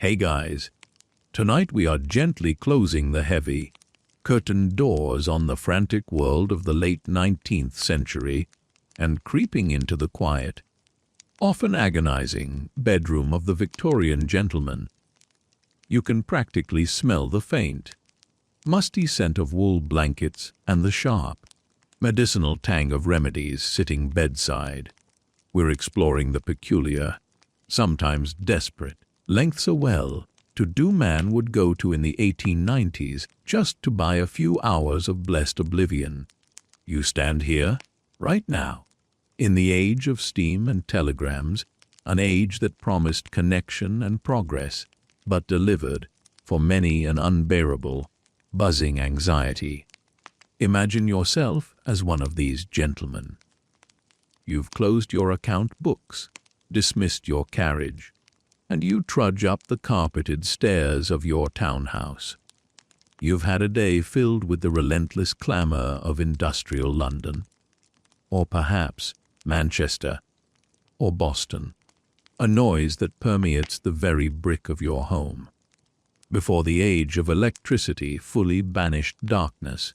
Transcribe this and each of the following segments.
Hey guys, tonight we are gently closing the heavy, curtained doors on the frantic world of the late 19th century and creeping into the quiet, often agonizing, bedroom of the Victorian gentleman. You can practically smell the faint, musty scent of wool blankets and the sharp, medicinal tang of remedies sitting bedside. We're exploring the peculiar, sometimes desperate, lengths a well-to-do man would go to in the 1890s just to buy a few hours of blessed oblivion. You stand here, right now, in the age of steam and telegrams, an age that promised connection and progress, but delivered, for many, an unbearable, buzzing anxiety. Imagine yourself as one of these gentlemen. You've closed your account books, dismissed your carriage, and you trudge up the carpeted stairs of your townhouse. You've had a day filled with the relentless clamor of industrial London, or perhaps Manchester, or Boston, a noise that permeates the very brick of your home. Before the age of electricity fully banished darkness,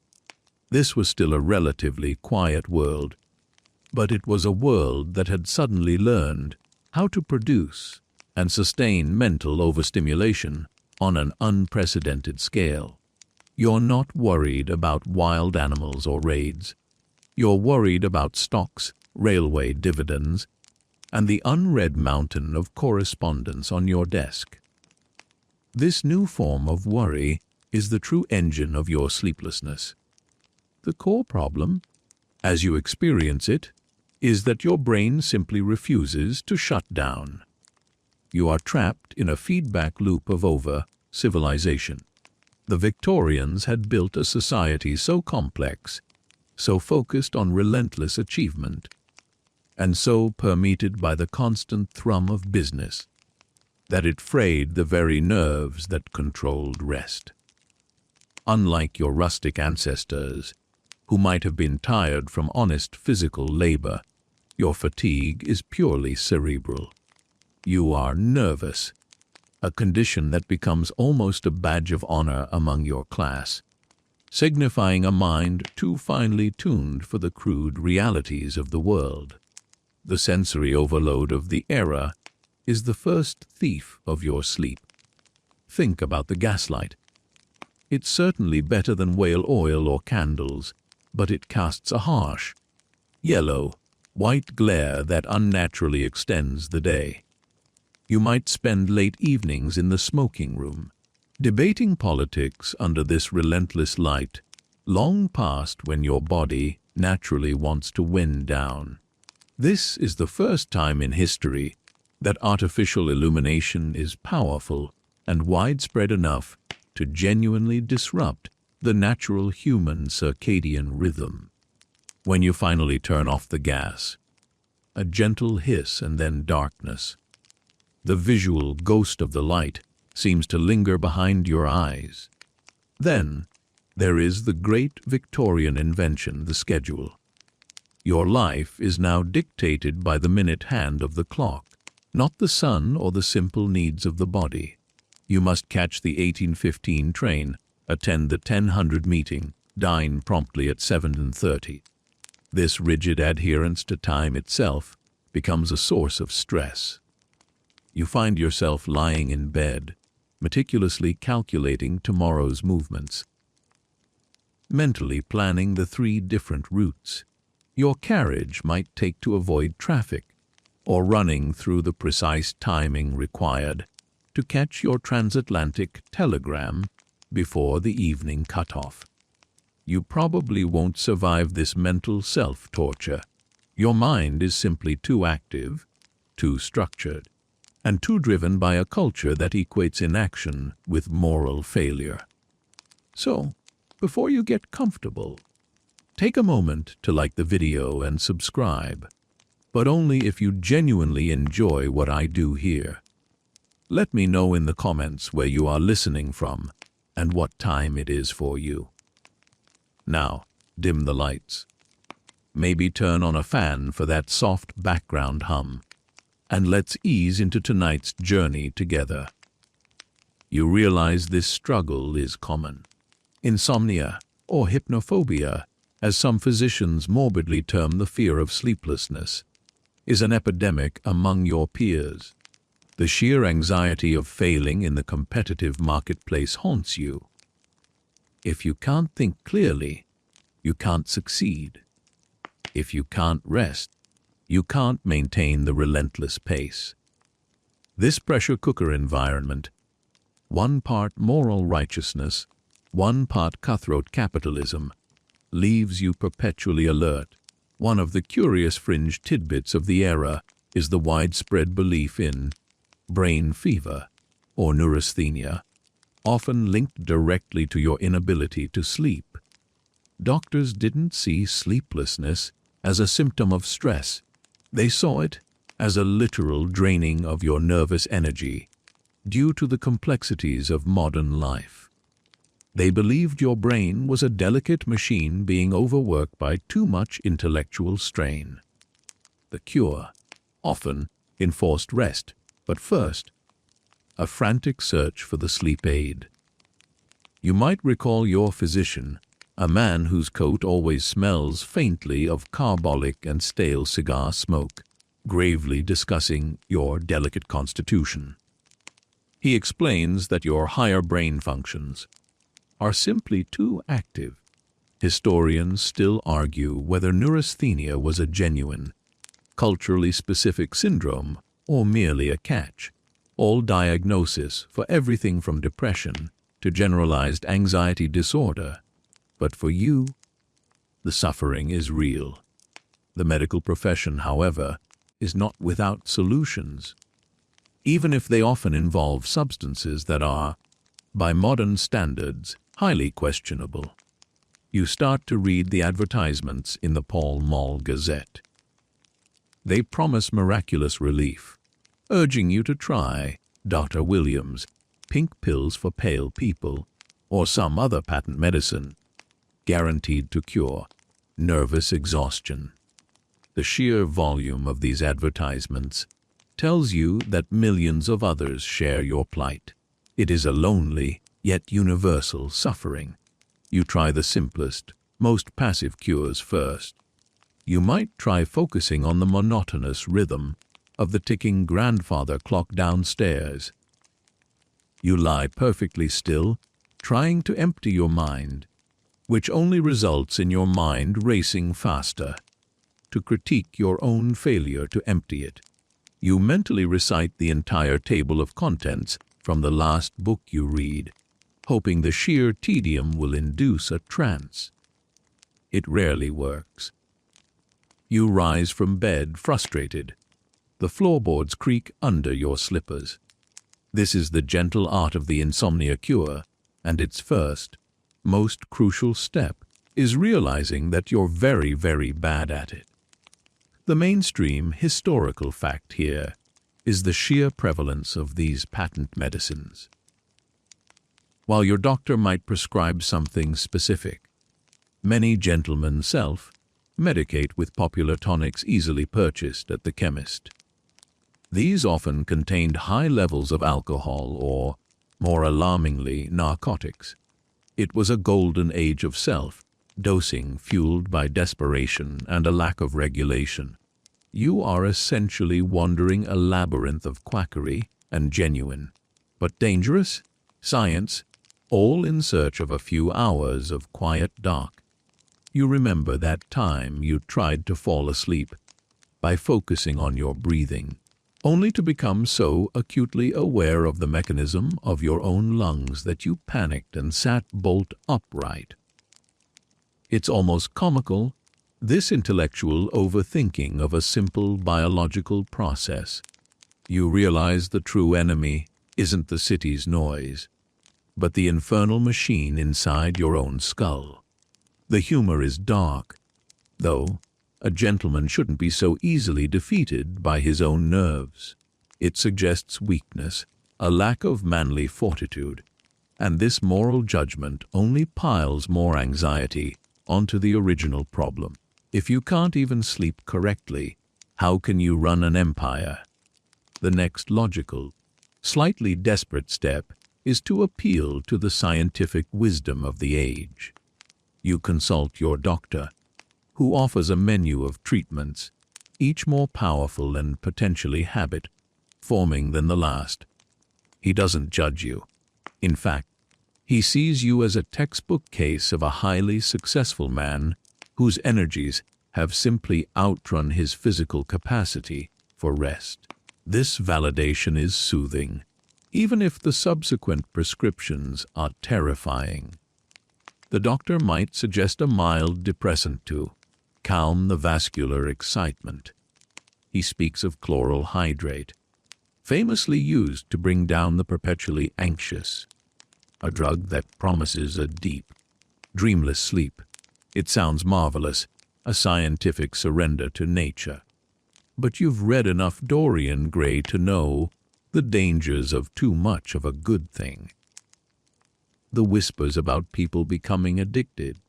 this was still a relatively quiet world, but it was a world that had suddenly learned how to produce and sustain mental overstimulation on an unprecedented scale. You're not worried about wild animals or raids. You're worried about stocks, railway dividends, and the unread mountain of correspondence on your desk. This new form of worry is the true engine of your sleeplessness. The core problem, as you experience it, is that your brain simply refuses to shut down. You are trapped in a feedback loop of over-civilization. The Victorians had built a society so complex, so focused on relentless achievement, and so permeated by the constant thrum of business, that it frayed the very nerves that controlled rest. Unlike your rustic ancestors, who might have been tired from honest physical labor, your fatigue is purely cerebral. You are nervous, a condition that becomes almost a badge of honor among your class, signifying a mind too finely tuned for the crude realities of the world. The sensory overload of the era is the first thief of your sleep. Think about the gaslight. It's certainly better than whale oil or candles, but it casts a harsh, yellow, white glare that unnaturally extends the day. You might spend late evenings in the smoking room, debating politics under this relentless light, long past when your body naturally wants to wind down. This is the first time in history that artificial illumination is powerful and widespread enough to genuinely disrupt the natural human circadian rhythm. When you finally turn off the gas, a gentle hiss and then darkness. The visual ghost of the light seems to linger behind your eyes. Then, there is the great Victorian invention, the schedule. Your life is now dictated by the minute hand of the clock, not the sun or the simple needs of the body. You must catch the 18:15 train, attend the 10:00 meeting, dine promptly at 7:30. This rigid adherence to time itself becomes a source of stress. You find yourself lying in bed, meticulously calculating tomorrow's movements, mentally planning the 3 different routes your carriage might take to avoid traffic, or running through the precise timing required to catch your transatlantic telegram before the evening cutoff. You probably won't survive this mental self-torture. Your mind is simply too active, too structured, and too driven by a culture that equates inaction with moral failure. So, before you get comfortable, take a moment to like the video and subscribe, but only if you genuinely enjoy what I do here. Let me know in the comments where you are listening from and what time it is for you. Now, dim the lights. Maybe turn on a fan for that soft background hum, and let's ease into tonight's journey together. You realize this struggle is common. Insomnia, or hypnophobia, as some physicians morbidly term the fear of sleeplessness, is an epidemic among your peers. The sheer anxiety of failing in the competitive marketplace haunts you. If you can't think clearly, you can't succeed. If you can't rest, you can't maintain the relentless pace. This pressure cooker environment, one part moral righteousness, one part cutthroat capitalism, leaves you perpetually alert. One of the curious fringe tidbits of the era is the widespread belief in brain fever, or neurasthenia, often linked directly to your inability to sleep. Doctors didn't see sleeplessness as a symptom of stress. They saw it as a literal draining of your nervous energy due to the complexities of modern life. They believed your brain was a delicate machine being overworked by too much intellectual strain. The cure often enforced rest, but first, a frantic search for the sleep aid. You might recall your physician, a man whose coat always smells faintly of carbolic and stale cigar smoke, gravely discussing your delicate constitution. He explains that your higher brain functions are simply too active. Historians still argue whether neurasthenia was a genuine, culturally specific syndrome or merely a catch. All diagnosis for everything from depression to generalized anxiety disorder. But for you, the suffering is real. The medical profession, however, is not without solutions, even if they often involve substances that are, by modern standards, highly questionable. You start to read the advertisements in the Pall Mall Gazette. They promise miraculous relief, urging you to try Dr. Williams' pink pills for pale people or some other patent medicine guaranteed to cure nervous exhaustion. The sheer volume of these advertisements tells you that millions of others share your plight. It is a lonely, yet universal suffering. You try the simplest, most passive cures first. You might try focusing on the monotonous rhythm of the ticking grandfather clock downstairs. You lie perfectly still, trying to empty your mind, which only results in your mind racing faster. To critique your own failure to empty it, you mentally recite the entire table of contents from the last book you read, hoping the sheer tedium will induce a trance. It rarely works. You rise from bed frustrated. The floorboards creak under your slippers. This is the gentle art of the Insomnia Cure, and its first, most crucial step is realizing that you're very, very bad at it. The mainstream historical fact here is the sheer prevalence of these patent medicines. While your doctor might prescribe something specific, many gentlemen self-medicate with popular tonics easily purchased at the chemist. These often contained high levels of alcohol or, more alarmingly, narcotics. It was a golden age of self-dosing fueled by desperation and a lack of regulation. You are essentially wandering a labyrinth of quackery and genuine, but dangerous, science, all in search of a few hours of quiet dark. You remember that time you tried to fall asleep by focusing on your breathing, only to become so acutely aware of the mechanism of your own lungs that you panicked and sat bolt upright. It's almost comical, this intellectual overthinking of a simple biological process. You realize the true enemy isn't the city's noise, but the infernal machine inside your own skull. The humor is dark, though a gentleman shouldn't be so easily defeated by his own nerves. It suggests weakness, a lack of manly fortitude, and this moral judgment only piles more anxiety onto the original problem. If you can't even sleep correctly, how can you run an empire? The next logical, slightly desperate step is to appeal to the scientific wisdom of the age. You consult your doctor, who offers a menu of treatments, each more powerful and potentially habit-forming than the last. He doesn't judge you. In fact, he sees you as a textbook case of a highly successful man whose energies have simply outrun his physical capacity for rest. This validation is soothing, even if the subsequent prescriptions are terrifying. The doctor might suggest a mild depressant to calm the vascular excitement. He speaks of chloral hydrate, famously used to bring down the perpetually anxious, a drug that promises a deep, dreamless sleep. It sounds marvelous, a scientific surrender to nature. But you've read enough Dorian Gray to know the dangers of too much of a good thing. The whispers about people becoming addicted,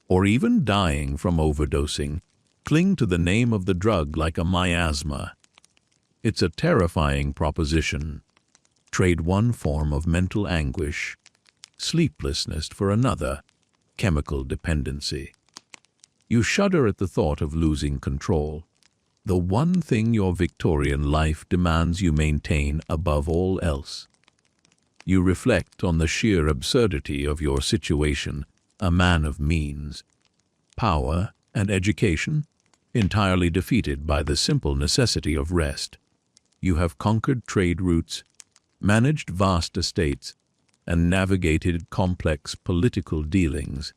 or even dying from overdosing, cling to the name of the drug like a miasma. It's a terrifying proposition. Trade one form of mental anguish, sleeplessness, for another, chemical dependency. You shudder at the thought of losing control, the one thing your Victorian life demands you maintain above all else. You reflect on the sheer absurdity of your situation, a man of means, power, and education, entirely defeated by the simple necessity of rest. You have conquered trade routes, managed vast estates, and navigated complex political dealings.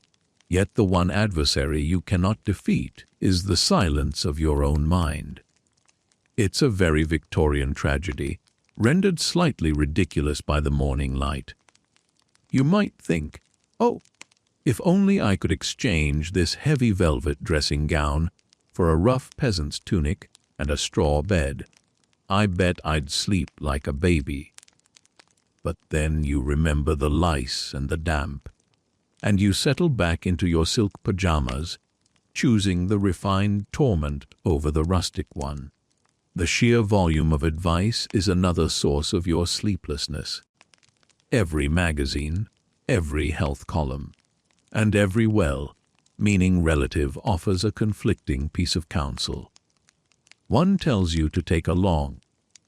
Yet the one adversary you cannot defeat is the silence of your own mind. It's a very Victorian tragedy, rendered slightly ridiculous by the morning light. You might think, oh, if only I could exchange this heavy velvet dressing gown for a rough peasant's tunic and a straw bed, I bet I'd sleep like a baby. But then you remember the lice and the damp, and you settle back into your silk pajamas, choosing the refined torment over the rustic one. The sheer volume of advice is another source of your sleeplessness. Every magazine, every health column, and every well-meaning relative offers a conflicting piece of counsel. One tells you to take a long,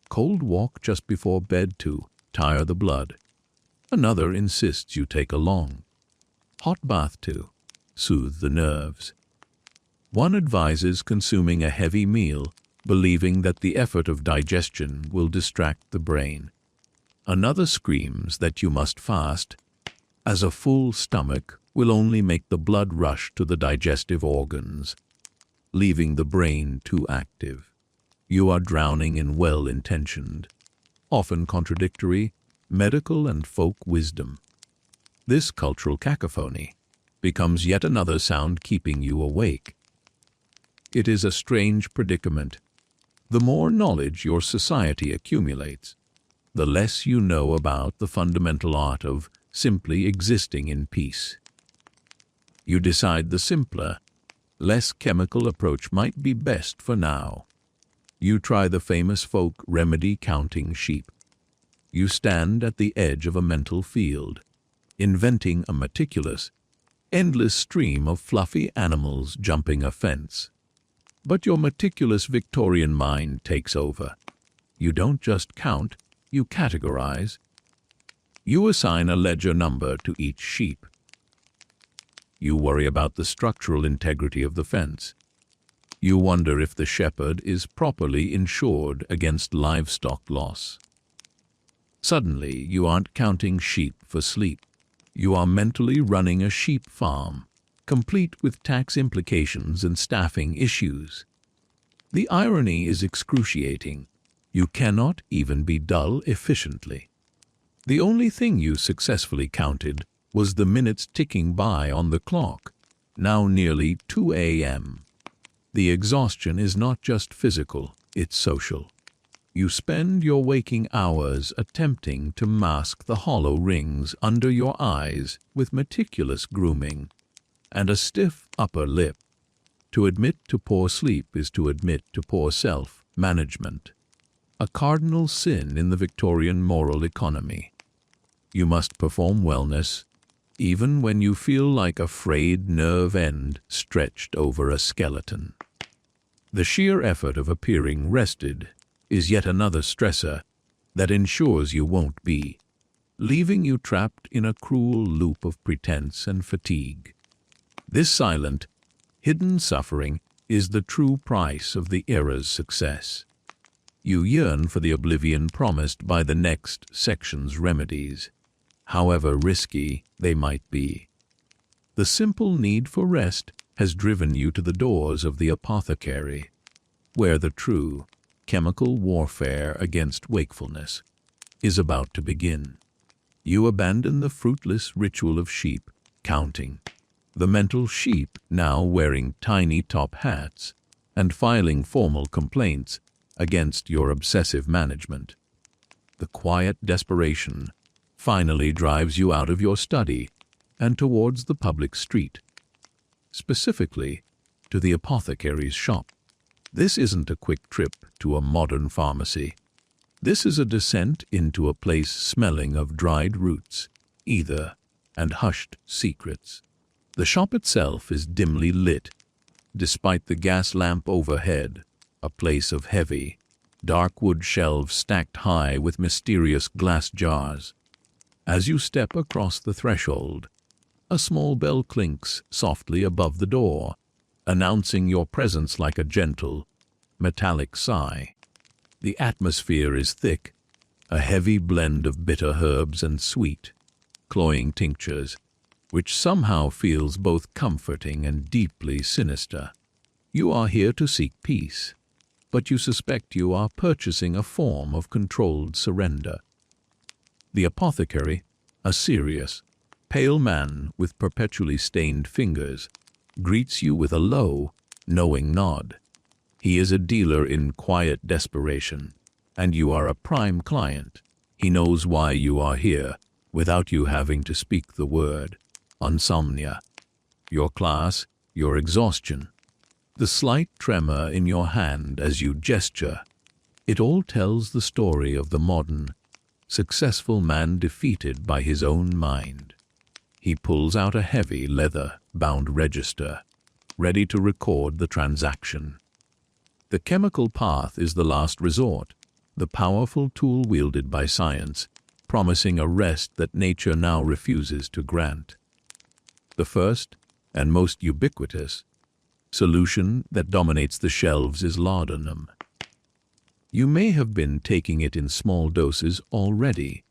cold walk just before bed to tire the blood. Another insists you take a long, hot bath to soothe the nerves. One advises consuming a heavy meal, believing that the effort of digestion will distract the brain. Another screams that you must fast, as a full stomach will only make the blood rush to the digestive organs, leaving the brain too active. You are drowning in well-intentioned, often contradictory, medical and folk wisdom. This cultural cacophony becomes yet another sound keeping you awake. It is a strange predicament. The more knowledge your society accumulates, the less you know about the fundamental art of simply existing in peace. You decide the simpler, less chemical approach might be best for now. You try the famous folk remedy counting sheep. You stand at the edge of a mental field, inventing a meticulous, endless stream of fluffy animals jumping a fence. But your meticulous Victorian mind takes over. You don't just count, you categorize. You assign a ledger number to each sheep. You worry about the structural integrity of the fence. You wonder if the shepherd is properly insured against livestock loss. Suddenly, you aren't counting sheep for sleep. You are mentally running a sheep farm, complete with tax implications and staffing issues. The irony is excruciating. You cannot even be dull efficiently. The only thing you successfully counted was the minutes ticking by on the clock, now nearly 2 a.m. The exhaustion is not just physical, it's social. You spend your waking hours attempting to mask the hollow rings under your eyes with meticulous grooming and a stiff upper lip. To admit to poor sleep is to admit to poor self-management, a cardinal sin in the Victorian moral economy. You must perform wellness, even when you feel like a frayed nerve end stretched over a skeleton. The sheer effort of appearing rested is yet another stressor that ensures you won't be, leaving you trapped in a cruel loop of pretense and fatigue. This silent, hidden suffering is the true price of the era's success. You yearn for the oblivion promised by the next section's remedies, however risky they might be. The simple need for rest has driven you to the doors of the apothecary, where the true chemical warfare against wakefulness is about to begin. You abandon the fruitless ritual of sheep counting, the mental sheep now wearing tiny top hats and filing formal complaints against your obsessive management. The quiet desperation finally drives you out of your study and towards the public street, specifically to the apothecary's shop. This isn't a quick trip to a modern pharmacy. This is a descent into a place smelling of dried roots, ether, and hushed secrets. The shop itself is dimly lit, despite the gas lamp overhead, a place of heavy, dark wood shelves stacked high with mysterious glass jars. As you step across the threshold, a small bell clinks softly above the door, announcing your presence like a gentle, metallic sigh. The atmosphere is thick, a heavy blend of bitter herbs and sweet, cloying tinctures, which somehow feels both comforting and deeply sinister. You are here to seek peace, but you suspect you are purchasing a form of controlled surrender. The apothecary, a serious, pale man with perpetually stained fingers, greets you with a low, knowing nod. He is a dealer in quiet desperation, and you are a prime client. He knows why you are here, without you having to speak the word. Insomnia, your class, your exhaustion, the slight tremor in your hand as you gesture. It all tells the story of the modern, successful man defeated by his own mind. He pulls out a heavy leather-bound register, ready to record the transaction. The chemical path is the last resort, the powerful tool wielded by science, promising a rest that nature now refuses to grant. The first, and most ubiquitous, solution that dominates the shelves is laudanum. You may have been taking it in small doses already,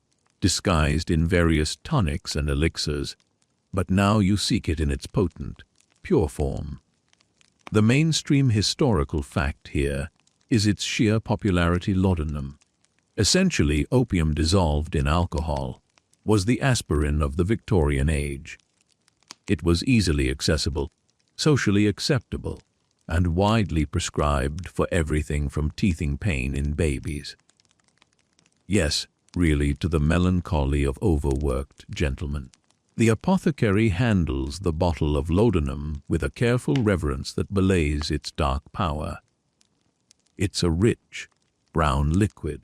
disguised in various tonics and elixirs, but now you seek it in its potent, pure form. The mainstream historical fact here is its sheer popularity. Laudanum, essentially opium dissolved in alcohol, was the aspirin of the Victorian age. It was easily accessible, socially acceptable, and widely prescribed for everything from teething pain in babies. Yes, really to the melancholy of overworked gentlemen. The apothecary handles the bottle of laudanum with a careful reverence that belays its dark power. It's a rich, brown liquid,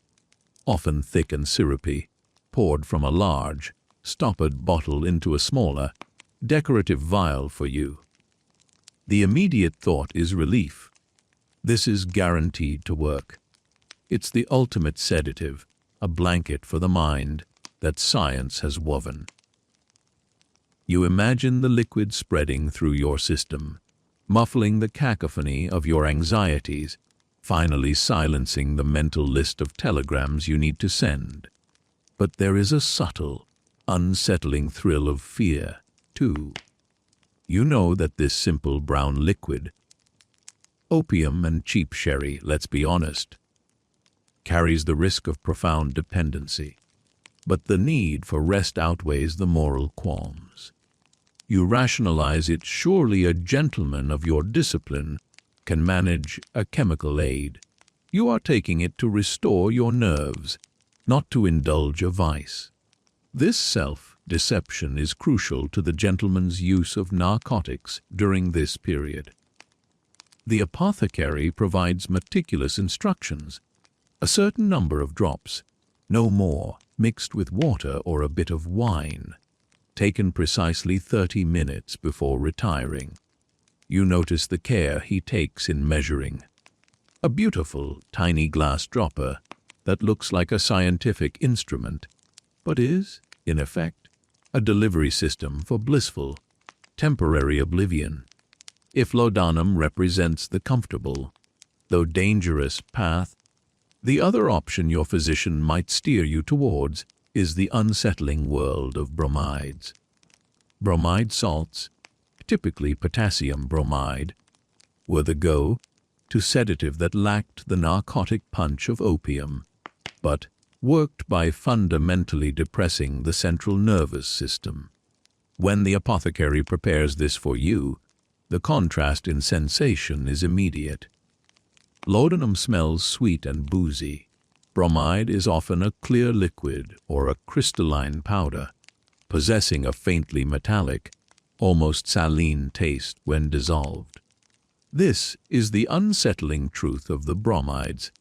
often thick and syrupy, poured from a large, stoppered bottle into a smaller, decorative vial for you. The immediate thought is relief. This is guaranteed to work. It's the ultimate sedative, a blanket for the mind that science has woven. You imagine the liquid spreading through your system, muffling the cacophony of your anxieties, finally silencing the mental list of telegrams you need to send. But there is a subtle, unsettling thrill of fear, too. You know that this simple brown liquid, opium and cheap sherry, let's be honest, carries the risk of profound dependency. But the need for rest outweighs the moral qualms. You rationalize it. Surely a gentleman of your discipline can manage a chemical aid. You are taking it to restore your nerves, not to indulge a vice. This self-deception is crucial to the gentleman's use of narcotics during this period. The apothecary provides meticulous instructions, a certain number of drops, no more, mixed with water or a bit of wine, taken precisely 30 minutes before retiring. You notice the care he takes in measuring. A beautiful, tiny glass dropper that looks like a scientific instrument, but is, in effect, a delivery system for blissful, temporary oblivion. If laudanum represents the comfortable, though dangerous path, the other option your physician might steer you towards is the unsettling world of bromides. Bromide salts, typically potassium bromide, were the go-to sedative that lacked the narcotic punch of opium, but worked by fundamentally depressing the central nervous system. When the apothecary prepares this for you, the contrast in sensation is immediate. Laudanum smells sweet and boozy. Bromide is often a clear liquid or a crystalline powder, possessing a faintly metallic, almost saline taste when dissolved. This is the unsettling truth of the bromides.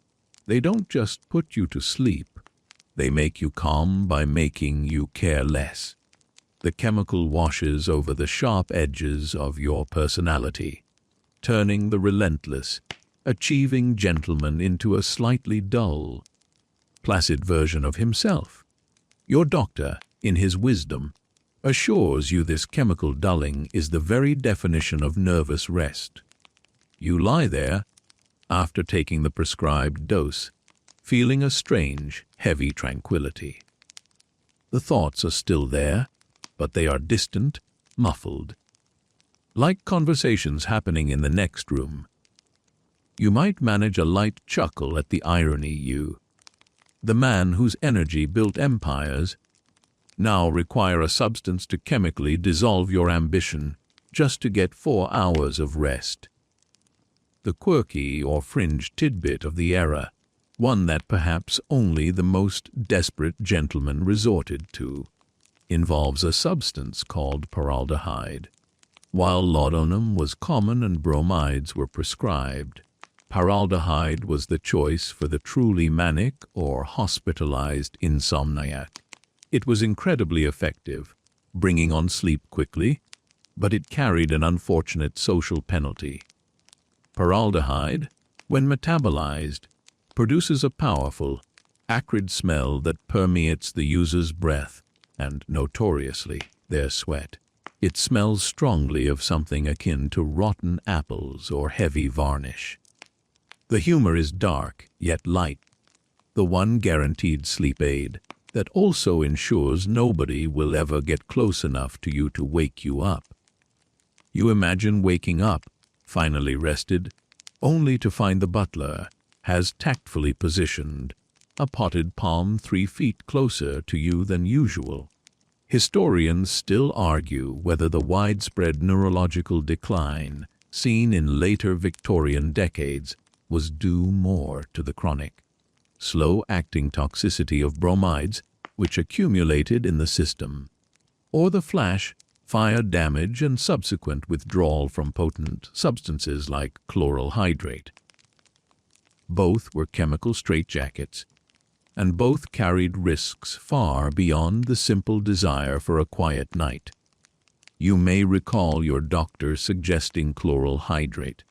They don't just put you to sleep, they make you calm by making you care less. The chemical washes over the sharp edges of your personality, turning the relentless, achieving gentleman into a slightly dull, placid version of himself. Your doctor, in his wisdom, assures you this chemical dulling is the very definition of nervous rest. You lie there, after taking the prescribed dose, feeling a strange, heavy tranquility. The thoughts are still there, but they are distant, muffled, like conversations happening in the next room. You might manage a light chuckle at the irony the man whose energy built empires, now require a substance to chemically dissolve your ambition just to get 4 hours of rest. The quirky or fringe tidbit of the era, one that perhaps only the most desperate gentleman resorted to, involves a substance called paraldehyde. While laudanum was common and bromides were prescribed, paraldehyde was the choice for the truly manic or hospitalized insomniac. It was incredibly effective, bringing on sleep quickly, but it carried an unfortunate social penalty. Paraldehyde, when metabolized, produces a powerful, acrid smell that permeates the user's breath and, notoriously, their sweat. It smells strongly of something akin to rotten apples or heavy varnish. The humor is dark, yet light, the one guaranteed sleep aid that also ensures nobody will ever get close enough to you to wake you up. You imagine waking up, finally rested, only to find the butler has tactfully positioned a potted palm 3 feet closer to you than usual. Historians still argue whether the widespread neurological decline seen in later Victorian decades was due more to the chronic, slow-acting toxicity of bromides which accumulated in the system, or the flash, fire damage and subsequent withdrawal from potent substances like chloral hydrate. Both were chemical straitjackets, and both carried risks far beyond the simple desire for a quiet night. You may recall your doctor suggesting chloral hydrate,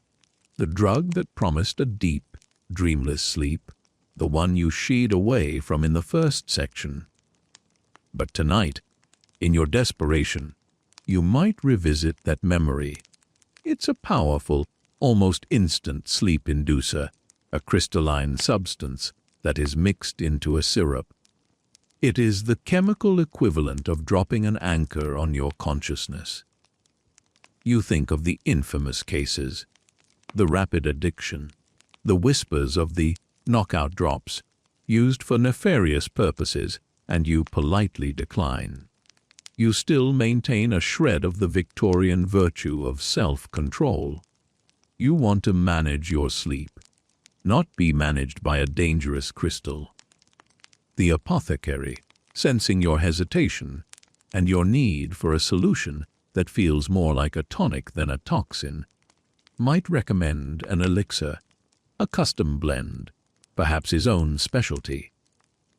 the drug that promised a deep, dreamless sleep, the one you shied away from in the first section. But tonight, in your desperation, you might revisit that memory. It's a powerful, almost instant sleep inducer, a crystalline substance that is mixed into a syrup. It is the chemical equivalent of dropping an anchor on your consciousness. You think of the infamous cases, the rapid addiction, the whispers of the knockout drops, used for nefarious purposes, and you politely decline. You still maintain a shred of the Victorian virtue of self-control. You want to manage your sleep, not be managed by a dangerous crystal. The apothecary, sensing your hesitation and your need for a solution that feels more like a tonic than a toxin, might recommend an elixir, a custom blend, perhaps his own specialty.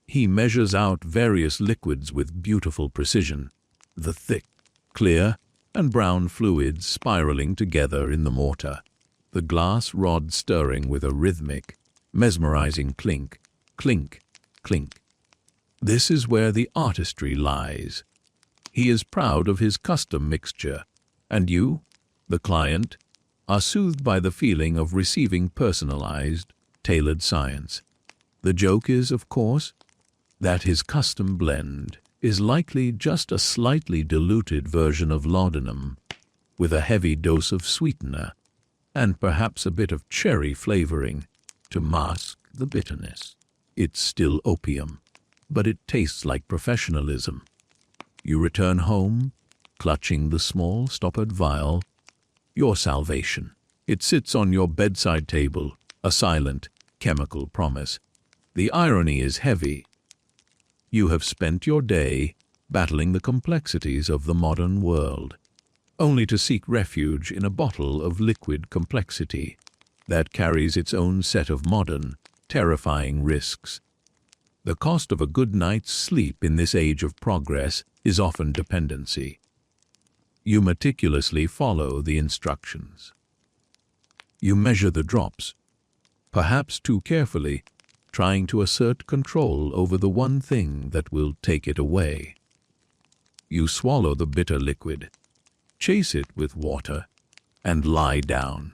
He measures out various liquids with beautiful precision, the thick, clear, and brown fluids spiraling together in the mortar, the glass rod stirring with a rhythmic, mesmerizing clink, clink, clink. This is where the artistry lies. He is proud of his custom mixture, and you, the client, are soothed by the feeling of receiving personalized, tailored science. The joke is, of course, that his custom blend is likely just a slightly diluted version of laudanum, with a heavy dose of sweetener, and perhaps a bit of cherry flavoring to mask the bitterness. It's still opium, but it tastes like professionalism. You return home, clutching the small stoppered vial, your salvation. It sits on your bedside table, a silent, chemical promise. The irony is heavy. You have spent your day battling the complexities of the modern world, only to seek refuge in a bottle of liquid complexity that carries its own set of modern, terrifying risks. The cost of a good night's sleep in this age of progress is often dependency. You meticulously follow the instructions. You measure the drops, perhaps too carefully, trying to assert control over the one thing that will take it away. You swallow the bitter liquid, chase it with water, and lie down.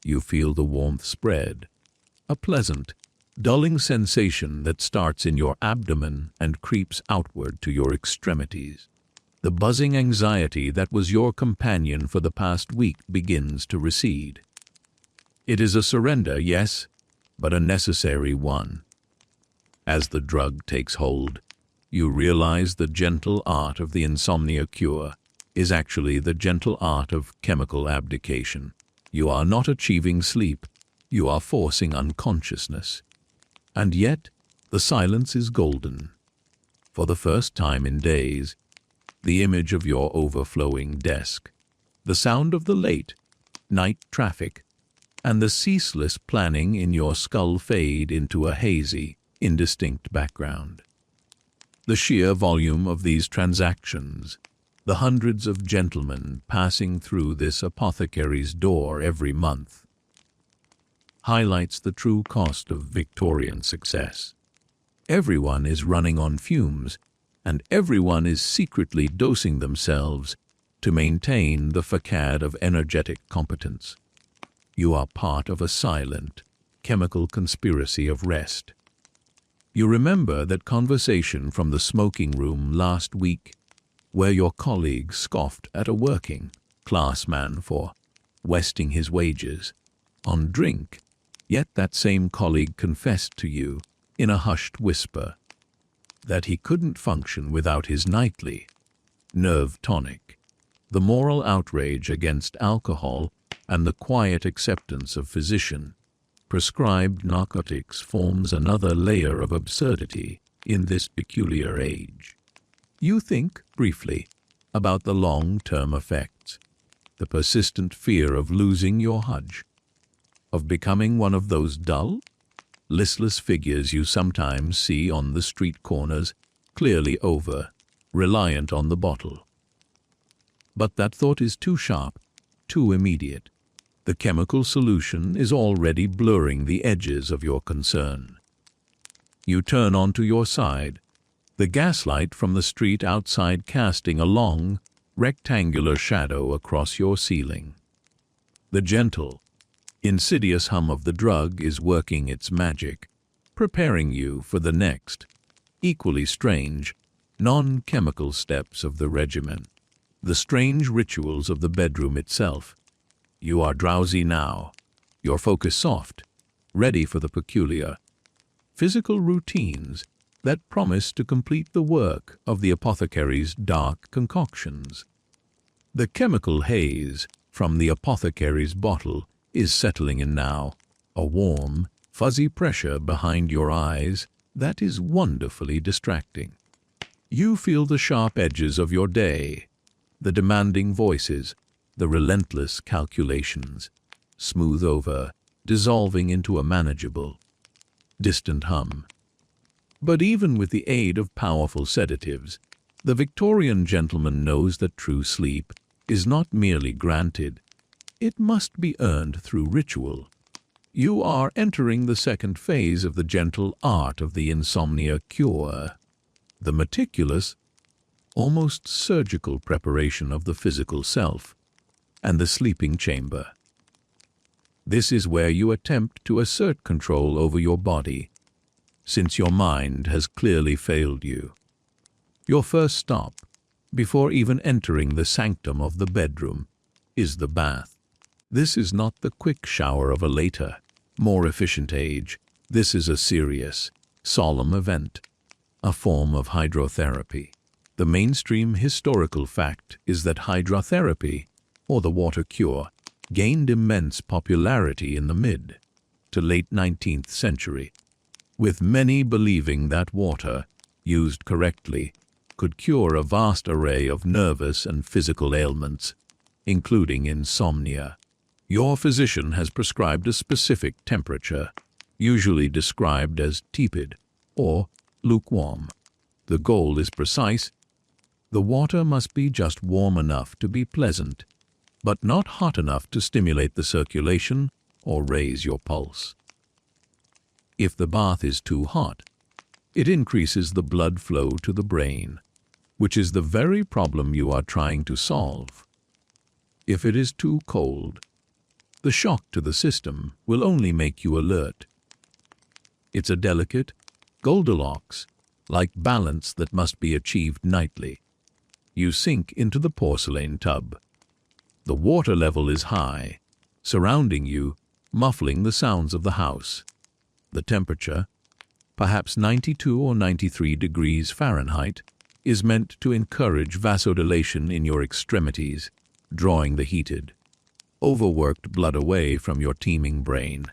You feel the warmth spread, a pleasant, dulling sensation that starts in your abdomen and creeps outward to your extremities. The buzzing anxiety that was your companion for the past week begins to recede. It is a surrender, yes, but a necessary one. As the drug takes hold, you realize the gentle art of the Insomnia Cure is actually the gentle art of chemical abdication. You are not achieving sleep, you are forcing unconsciousness. And yet, the silence is golden. For the first time in days, the image of your overflowing desk, the sound of the late night traffic, and the ceaseless planning in your skull fade into a hazy, indistinct background. The sheer volume of these transactions, the hundreds of gentlemen passing through this apothecary's door every month, highlights the true cost of Victorian success. Everyone is running on fumes, and everyone is secretly dosing themselves to maintain the facade of energetic competence. You are part of a silent, chemical conspiracy of rest. You remember that conversation from the smoking room last week, where your colleague scoffed at a working-class man for wasting his wages on drink, yet that same colleague confessed to you, in a hushed whisper, that he couldn't function without his nightly nerve tonic. The moral outrage against alcohol and the quiet acceptance of physician-prescribed narcotics forms another layer of absurdity in this peculiar age. You think, briefly, about the long-term effects, the persistent fear of losing your hudge, of becoming one of those dull, listless figures you sometimes see on the street corners, clearly over-reliant on the bottle. But that thought is too sharp, too immediate. The chemical solution is already blurring the edges of your concern. You turn onto your side, the gaslight from the street outside casting a long, rectangular shadow across your ceiling. The gentle, insidious hum of the drug is working its magic, preparing you for the next, equally strange, non-chemical steps of the regimen, the strange rituals of the bedroom itself. You are drowsy now, your focus soft, ready for the peculiar, physical routines that promise to complete the work of the apothecary's dark concoctions. The chemical haze from the apothecary's bottle is settling in now, a warm, fuzzy pressure behind your eyes that is wonderfully distracting. You feel the sharp edges of your day, the demanding voices, the relentless calculations, smooth over, dissolving into a manageable, distant hum. But even with the aid of powerful sedatives, the Victorian gentleman knows that true sleep is not merely granted, it must be earned through ritual. You are entering the second phase of the gentle art of the Insomnia Cure, the meticulous, almost surgical preparation of the physical self and the sleeping chamber. This is where you attempt to assert control over your body, since your mind has clearly failed you. Your first stop, before even entering the sanctum of the bedroom, is the bath. This is not the quick shower of a later, more efficient age. This is a serious, solemn event, a form of hydrotherapy. The mainstream historical fact is that hydrotherapy, or the water cure, gained immense popularity in the mid to late 19th century, with many believing that water, used correctly, could cure a vast array of nervous and physical ailments, including insomnia. Your physician has prescribed a specific temperature, usually described as tepid or lukewarm. The goal is precise. The water must be just warm enough to be pleasant, but not hot enough to stimulate the circulation or raise your pulse. If the bath is too hot, it increases the blood flow to the brain, which is the very problem you are trying to solve. If it is too cold, the shock to the system will only make you alert. It's a delicate, Goldilocks-like balance that must be achieved nightly. You sink into the porcelain tub. The water level is high, surrounding you, muffling the sounds of the house. The temperature, perhaps 92 or 93 degrees Fahrenheit, is meant to encourage vasodilation in your extremities, drawing the heated, overworked blood away from your teeming brain.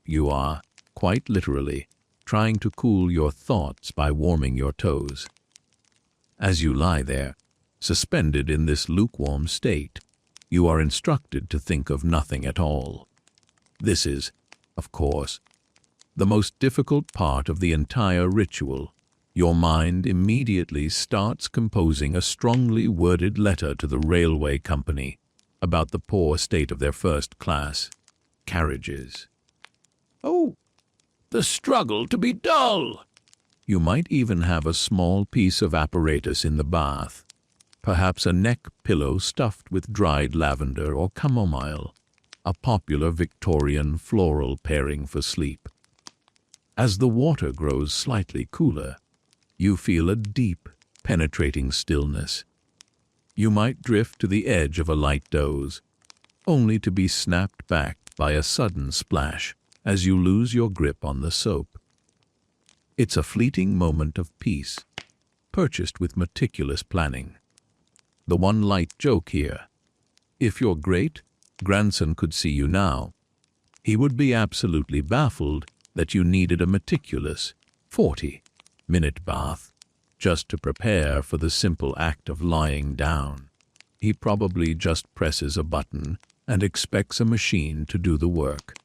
You are, quite literally, trying to cool your thoughts by warming your toes. As you lie there, suspended in this lukewarm state, you are instructed to think of nothing at all. This is, of course, the most difficult part of the entire ritual. Your mind immediately starts composing a strongly worded letter to the railway company about the poor state of their first-class carriages. Oh, the struggle to be dull! You might even have a small piece of apparatus in the bath, perhaps a neck pillow stuffed with dried lavender or chamomile, a popular Victorian floral pairing for sleep. As the water grows slightly cooler, you feel a deep, penetrating stillness. You might drift to the edge of a light doze, only to be snapped back by a sudden splash as you lose your grip on the soap. It's a fleeting moment of peace, purchased with meticulous planning. The one light joke here: if your great-grandson could see you now, he would be absolutely baffled that you needed a meticulous 40-minute bath just to prepare for the simple act of lying down. He probably just presses a button and expects a machine to do the work.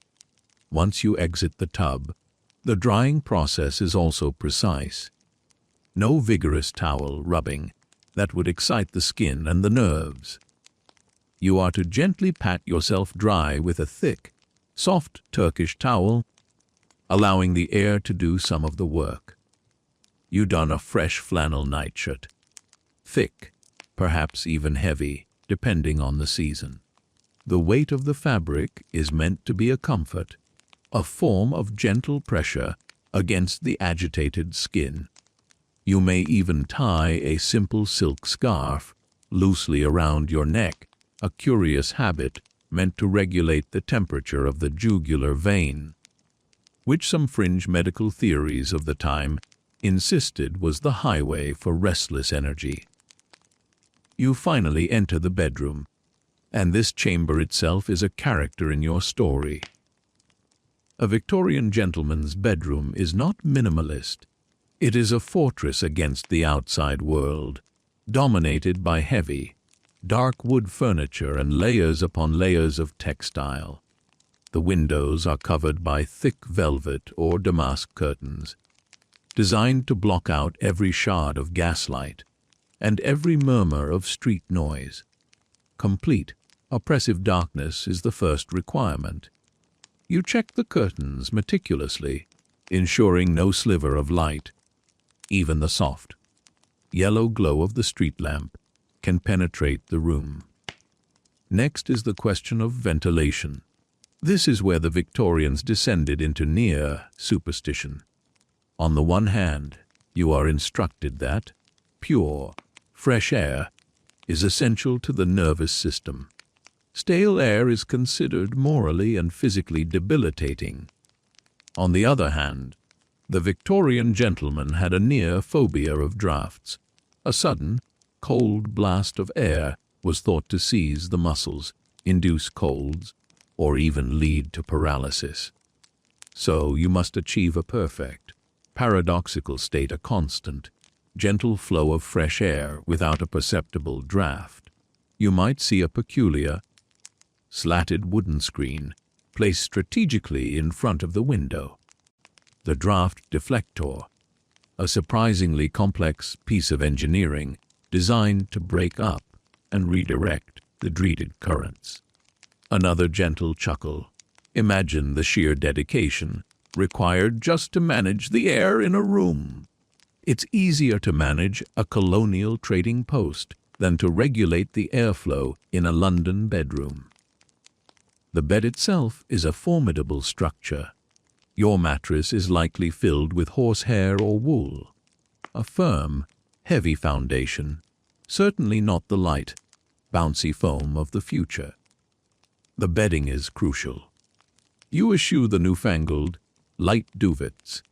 Once you exit the tub, the drying process is also precise. No vigorous towel rubbing that would excite the skin and the nerves. You are to gently pat yourself dry with a thick, soft Turkish towel, allowing the air to do some of the work. You don a fresh flannel nightshirt, thick, perhaps even heavy, depending on the season. The weight of the fabric is meant to be a comfort, a form of gentle pressure against the agitated skin. You may even tie a simple silk scarf loosely around your neck, a curious habit meant to regulate the temperature of the jugular vein, which some fringe medical theories of the time insisted was the highway for restless energy. You finally enter the bedroom, and this chamber itself is a character in your story. A Victorian gentleman's bedroom is not minimalist. It is a fortress against the outside world, dominated by heavy, dark wood furniture and layers upon layers of textile. The windows are covered by thick velvet or damask curtains, designed to block out every shard of gaslight and every murmur of street noise. Complete, oppressive darkness is the first requirement. You check the curtains meticulously, ensuring no sliver of light, even the soft, yellow glow of the street lamp, can penetrate the room. Next is the question of ventilation. This is where the Victorians descended into near superstition. On the one hand, you are instructed that pure, fresh air is essential to the nervous system. Stale air is considered morally and physically debilitating. On the other hand, the Victorian gentleman had a near phobia of draughts. A sudden, cold blast of air was thought to seize the muscles, induce colds, or even lead to paralysis. So you must achieve a perfect, paradoxical state, a constant, gentle flow of fresh air without a perceptible draft. You might see a peculiar, slatted wooden screen placed strategically in front of the window. The draft deflector, a surprisingly complex piece of engineering designed to break up and redirect the dreaded currents. Another gentle chuckle. Imagine the sheer dedication required just to manage the air in a room. It's easier to manage a colonial trading post than to regulate the airflow in a London bedroom. The bed itself is a formidable structure. Your mattress is likely filled with horsehair or wool. A firm, heavy foundation, certainly not the light, bouncy foam of the future. The bedding is crucial. You eschew the newfangled, light duvets,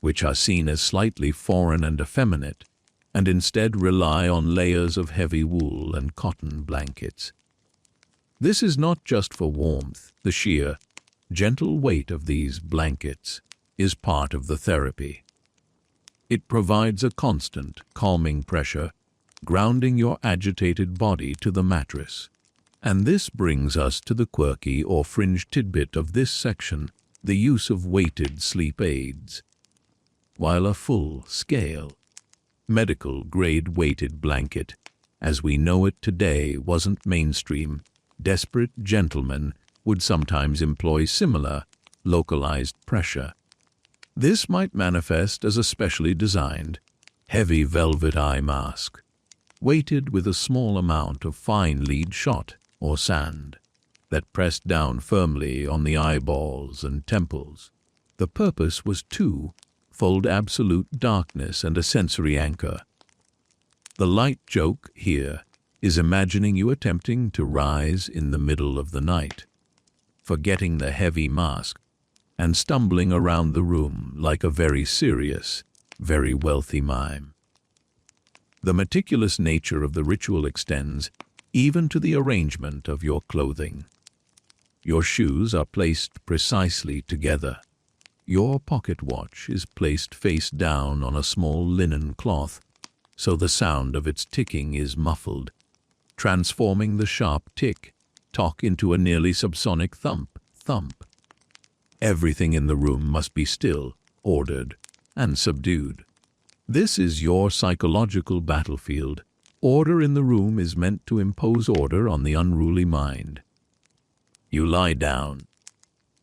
which are seen as slightly foreign and effeminate, and instead rely on layers of heavy wool and cotton blankets. This is not just for warmth. The sheer, gentle weight of these blankets is part of the therapy. It provides a constant, calming pressure, grounding your agitated body to the mattress. And this brings us to the quirky or fringe tidbit of this section, the use of weighted sleep aids. While a full-scale, medical-grade weighted blanket, as we know it today, wasn't mainstream, desperate gentlemen would sometimes employ similar, localized pressure. This might manifest as a specially designed, heavy velvet eye mask, weighted with a small amount of fine lead shot or sand that pressed down firmly on the eyeballs and temples. The purpose was two-fold: absolute darkness and a sensory anchor. The light joke here is imagining you attempting to rise in the middle of the night, forgetting the heavy mask, and stumbling around the room like a very serious, very wealthy mime. The meticulous nature of the ritual extends even to the arrangement of your clothing. Your shoes are placed precisely together. Your pocket watch is placed face down on a small linen cloth, so the sound of its ticking is muffled, transforming the sharp tick-tock into a nearly subsonic thump-thump. Everything in the room must be still, ordered, and subdued. This is your psychological battlefield. Order in the room is meant to impose order on the unruly mind. You lie down,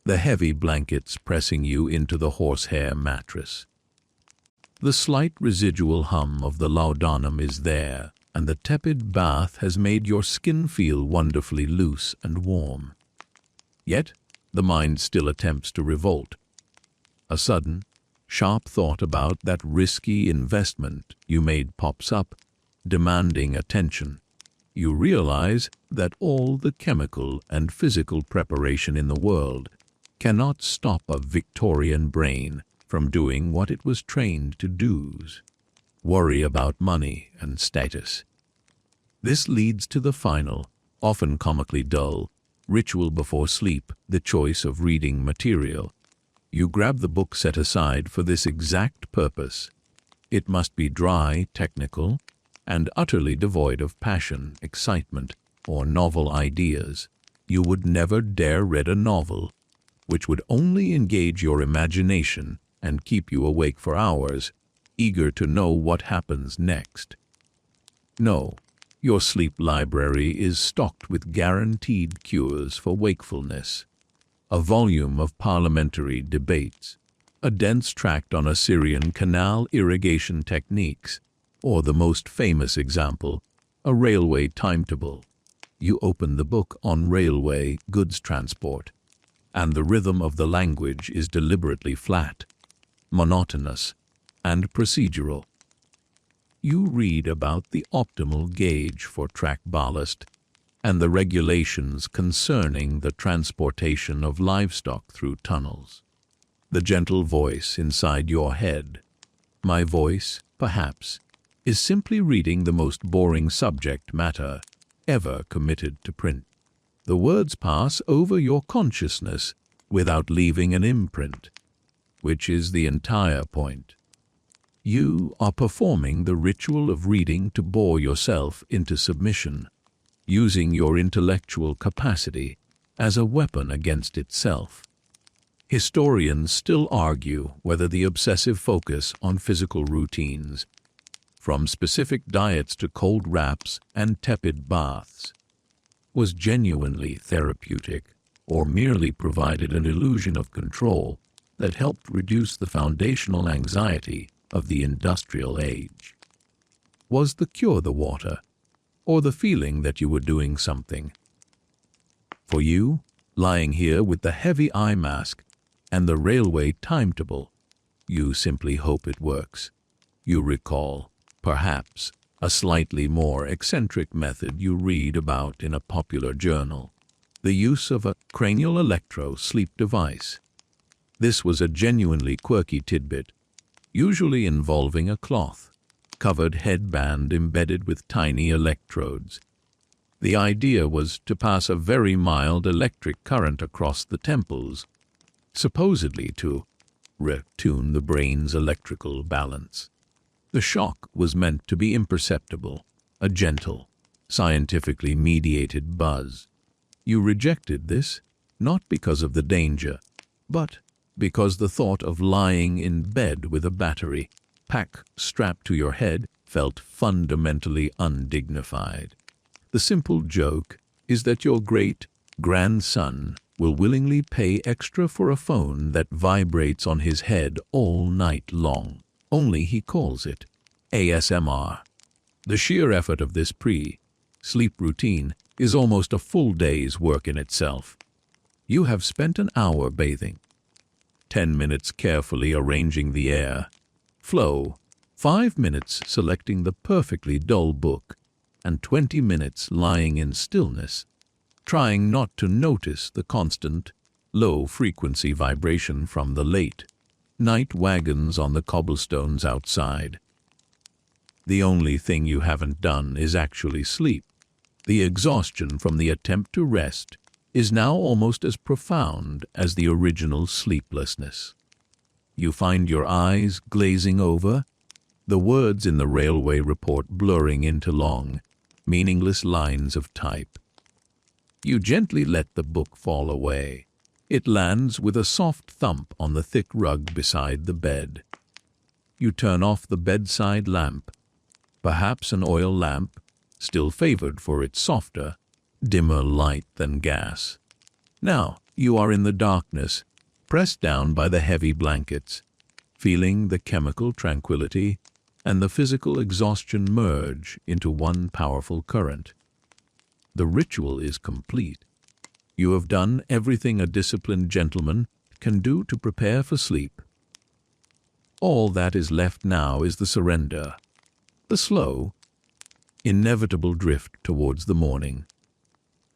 the heavy blankets pressing you into the horsehair mattress. The slight residual hum of the laudanum is there, and the tepid bath has made your skin feel wonderfully loose and warm. Yet, the mind still attempts to revolt. A sudden, sharp thought about that risky investment you made pops up, demanding attention. You realize that all the chemical and physical preparation in the world cannot stop a Victorian brain from doing what it was trained to do: worry about money and status. This leads to the final, often comically dull, ritual before sleep, the choice of reading material. You grab the book set aside for this exact purpose. It must be dry, technical, and utterly devoid of passion, excitement, or novel ideas. You would never dare read a novel which would only engage your imagination and keep you awake for hours, eager to know what happens next. No, your sleep library is stocked with guaranteed cures for wakefulness. A volume of parliamentary debates, a dense tract on Assyrian canal irrigation techniques, or the most famous example, a railway timetable. You open the book on railway goods transport, and the rhythm of the language is deliberately flat, monotonous, and procedural. You read about the optimal gauge for track ballast and the regulations concerning the transportation of livestock through tunnels. The gentle voice inside your head, my voice, perhaps, is simply reading the most boring subject matter ever committed to print. The words pass over your consciousness without leaving an imprint, which is the entire point. You are performing the ritual of reading to bore yourself into submission, using your intellectual capacity as a weapon against itself. Historians still argue whether the obsessive focus on physical routines, from specific diets to cold wraps and tepid baths, was genuinely therapeutic or merely provided an illusion of control that helped reduce the foundational anxiety of the industrial age. Was the cure the water, or the feeling that you were doing something? For you, lying here with the heavy eye mask and the railway timetable, you simply hope it works. You recall, perhaps, a slightly more eccentric method you read about in a popular journal, the use of a cranial electro-sleep device. This was a genuinely quirky tidbit, usually involving a cloth-covered headband embedded with tiny electrodes. The idea was to pass a very mild electric current across the temples, supposedly to retune the brain's electrical balance. The shock was meant to be imperceptible, a gentle, scientifically mediated buzz. You rejected this, not because of the danger, but because the thought of lying in bed with a battery pack strapped to your head felt fundamentally undignified. The simple joke is that your great-grandson will willingly pay extra for a phone that vibrates on his head all night long, only he calls it ASMR. The sheer effort of this pre-sleep routine is almost a full day's work in itself. You have spent an hour bathing, 10 minutes carefully arranging the air flow, 5 minutes selecting the perfectly dull book, and 20 minutes lying in stillness, trying not to notice the constant, low-frequency vibration from the late-night wagons on the cobblestones outside. The only thing you haven't done is actually sleep. The exhaustion from the attempt to rest is now almost as profound as the original sleeplessness. You find your eyes glazing over, the words in the railway report blurring into long, meaningless lines of type. You gently let the book fall away. It lands with a soft thump on the thick rug beside the bed. You turn off the bedside lamp, perhaps an oil lamp, still favored for its softer, dimmer light than gas. Now you are in the darkness, pressed down by the heavy blankets, feeling the chemical tranquility and the physical exhaustion merge into one powerful current. The ritual is complete. You have done everything a disciplined gentleman can do to prepare for sleep. All that is left now is the surrender, the slow, inevitable drift towards the morning,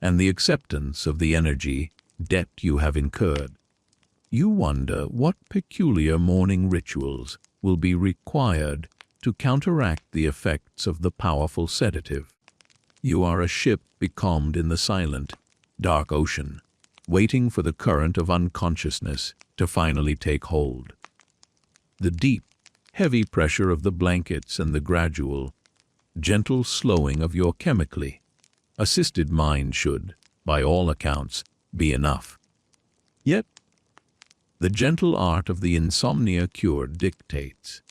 and the acceptance of the energy debt you have incurred. You wonder what peculiar morning rituals will be required to counteract the effects of the powerful sedative. You are a ship becalmed in the silent, dark ocean, waiting for the current of unconsciousness to finally take hold. The deep, heavy pressure of the blankets and the gradual, gentle slowing of your chemically assisted mind should, by all accounts, be enough. Yet, the gentle art of the Insomnia Cure dictates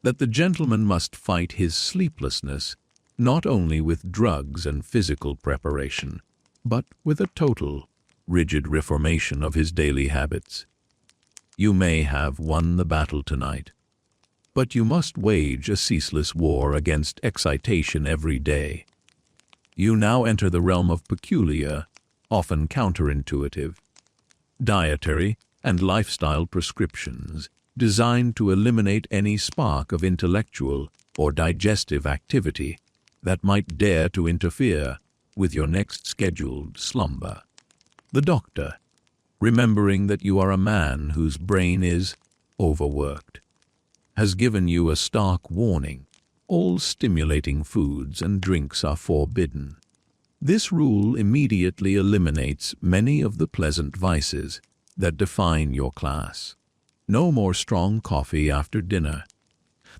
that the gentleman must fight his sleeplessness not only with drugs and physical preparation, but with a total, rigid reformation of his daily habits. You may have won the battle tonight, but you must wage a ceaseless war against excitation every day. You now enter the realm of peculiar, often counterintuitive, dietary and lifestyle prescriptions designed to eliminate any spark of intellectual or digestive activity that might dare to interfere with your next scheduled slumber. The doctor, remembering that you are a man whose brain is overworked, has given you a stark warning: all stimulating foods and drinks are forbidden. This rule immediately eliminates many of the pleasant vices that define your class. No more strong coffee after dinner.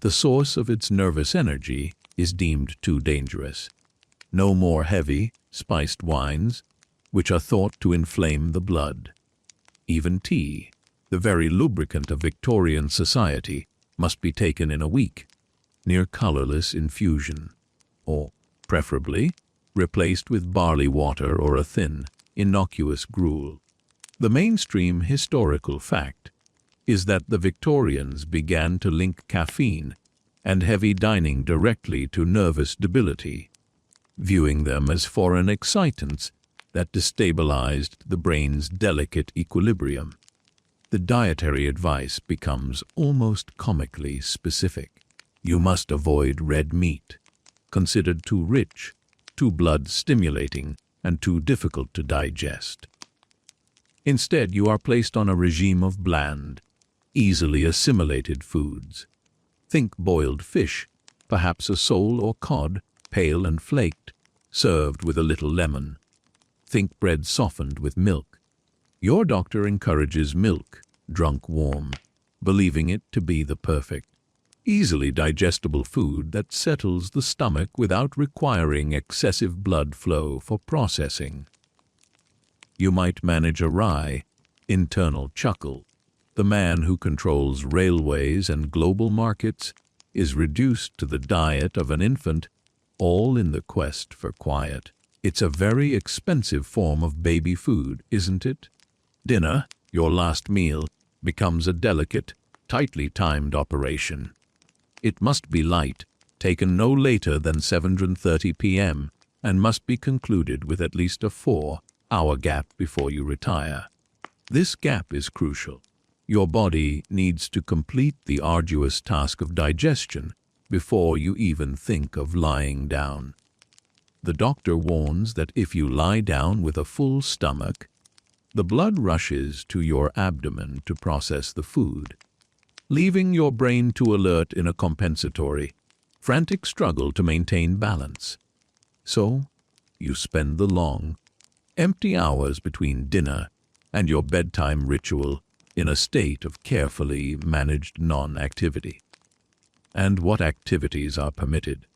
The source of its nervous energy is deemed too dangerous. No more heavy, spiced wines, which are thought to inflame the blood. Even tea, the very lubricant of Victorian society, must be taken in a weak, near colorless infusion, or, preferably, replaced with barley water or a thin, innocuous gruel. The mainstream historical fact is that the Victorians began to link caffeine and heavy dining directly to nervous debility, viewing them as foreign excitants that destabilized the brain's delicate equilibrium. The dietary advice becomes almost comically specific. You must avoid red meat, considered too rich, too blood-stimulating, and too difficult to digest. Instead, you are placed on a regime of bland, easily assimilated foods. Think boiled fish, perhaps a sole or cod, pale and flaked, served with a little lemon. Think bread softened with milk. Your doctor encourages milk, drunk warm, believing it to be the perfect, easily digestible food that settles the stomach without requiring excessive blood flow for processing. You might manage a wry, internal chuckle. The man who controls railways and global markets is reduced to the diet of an infant, all in the quest for quiet. It's a very expensive form of baby food, isn't it? Dinner, your last meal, becomes a delicate, tightly timed operation. It must be light, taken no later than 7:30 p.m., and must be concluded with at least a 4-hour gap before you retire. This gap is crucial. Your body needs to complete the arduous task of digestion before you even think of lying down. The doctor warns that if you lie down with a full stomach, the blood rushes to your abdomen to process the food, leaving your brain too alert in a compensatory, frantic struggle to maintain balance. So, you spend the long, empty hours between dinner and your bedtime ritual in a state of carefully managed non-activity. And what activities are permitted?